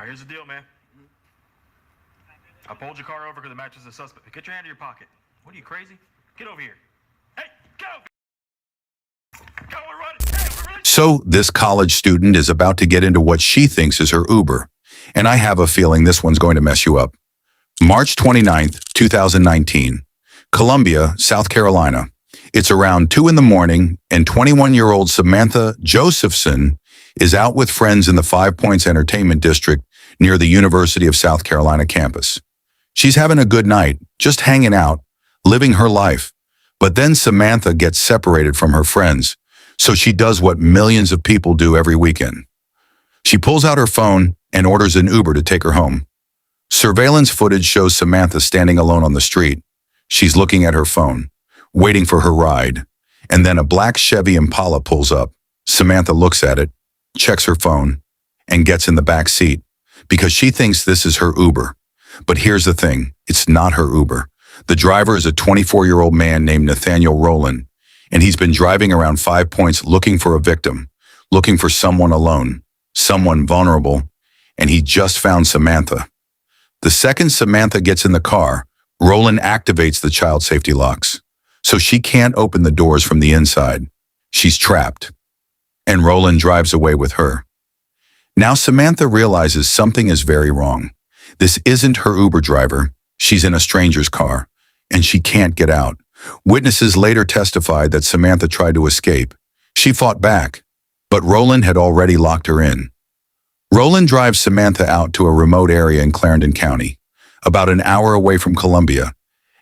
right, here's the deal, man. I pulled your car over because it matches the suspect. Get your hand in your pocket. What are you, crazy? Get over here. Hey, get over here. Go, we're running. Hey, we're running. So this college student is about to get into what she thinks is her Uber. And I have a feeling this one's going to mess you up. March 29th, 2019. Columbia, South Carolina. It's around 2 in the morning, and 21-year-old Samantha Josephson is out with friends in the 5 Points Entertainment District near the University of South Carolina campus. She's having a good night, just hanging out, living her life. But then Samantha gets separated from her friends, so she does what millions of people do every weekend. She pulls out her phone and orders an Uber to take her home. Surveillance footage shows Samantha standing alone on the street. She's looking at her phone, waiting for her ride, and then a black Chevy Impala pulls up. Samantha looks at it, checks her phone, and gets in the back seat because she thinks this is her Uber. But here's the thing, it's not her Uber. The driver is a 24-year-old man named Nathaniel Rowland, and he's been driving around 5 Points looking for a victim, looking for someone alone, someone vulnerable, and he just found Samantha. The second Samantha gets in the car, Rowland activates the child safety locks, so she can't open the doors from the inside. She's trapped, and Rowland drives away with her. Now Samantha realizes something is very wrong. This isn't her Uber driver. She's in a stranger's car, and she can't get out. Witnesses later testified that Samantha tried to escape. She fought back, but Rowland had already locked her in. Rowland drives Samantha out to a remote area in Clarendon County, about an hour away from Columbia,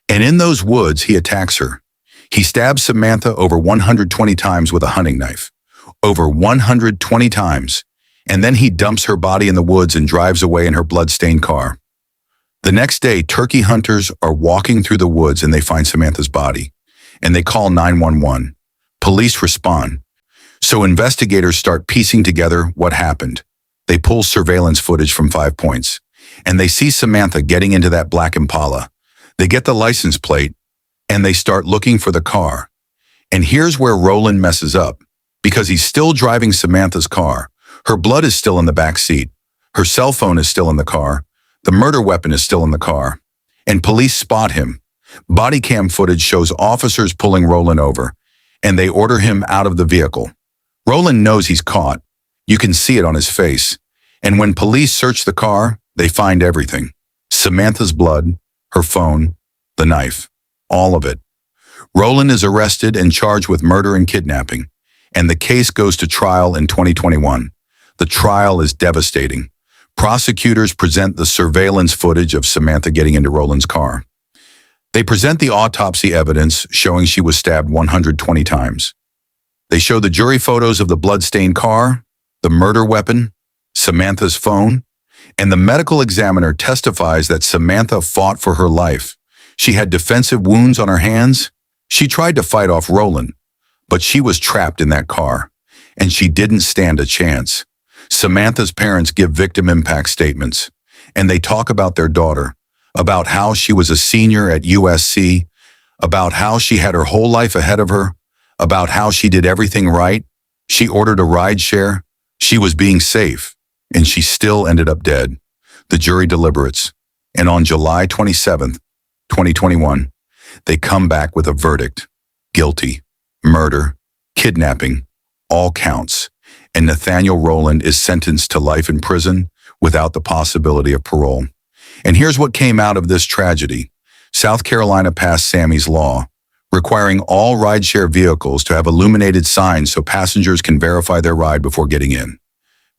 and in those woods he attacks her. He stabs Samantha over 120 times with a hunting knife. Over 120 times. And then he dumps her body in the woods and drives away in her blood-stained car. The next day, turkey hunters are walking through the woods and they find Samantha's body, and they call 911. Police respond. So investigators start piecing together what happened. They pull surveillance footage from 5 Points, and they see Samantha getting into that black Impala. They get the license plate, and they start looking for the car. And here's where Rowland messes up, because he's still driving Samantha's car. Her blood is still in the back seat. Her cell phone is still in the car. The murder weapon is still in the car. And police spot him. Body cam footage shows officers pulling Rowland over, and they order him out of the vehicle. Rowland knows he's caught. You can see it on his face. And when police search the car, they find everything. Samantha's blood, her phone, the knife, all of it. Rowland is arrested and charged with murder and kidnapping, and the case goes to trial in 2021. The trial is devastating. Prosecutors present the surveillance footage of Samantha getting into Rowland's car. They present the autopsy evidence showing she was stabbed 120 times. They show the jury photos of the blood-stained car, the murder weapon, Samantha's phone, and the medical examiner testifies that Samantha fought for her life. She had defensive wounds on her hands. She tried to fight off Rowland, but she was trapped in that car, and she didn't stand a chance. Samantha's parents give victim impact statements, and they talk about their daughter, about how she was a senior at USC, about how she had her whole life ahead of her, about how she did everything right. She ordered a rideshare. She was being safe, and she still ended up dead. The jury deliberates, and on July 27th, 2021, they come back with a verdict. Guilty. Murder. Kidnapping. All counts. And Nathaniel Rowland is sentenced to life in prison without the possibility of parole. And here's what came out of this tragedy. South Carolina passed Sammy's Law, requiring all rideshare vehicles to have illuminated signs so passengers can verify their ride before getting in.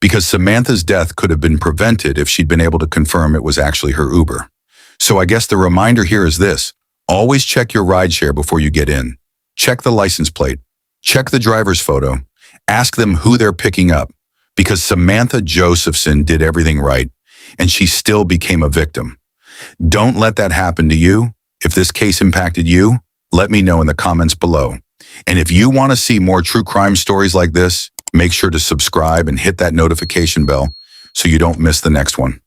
Because Samantha's death could have been prevented if she'd been able to confirm it was actually her Uber. So I guess the reminder here is this. Always check your rideshare before you get in. Check the license plate. Check the driver's photo. Ask them who they're picking up, because Samantha Josephson did everything right, and she still became a victim. Don't let that happen to you. If this case impacted you, let me know in the comments below. And if you want to see more true crime stories like this, make sure to subscribe and hit that notification bell so you don't miss the next one.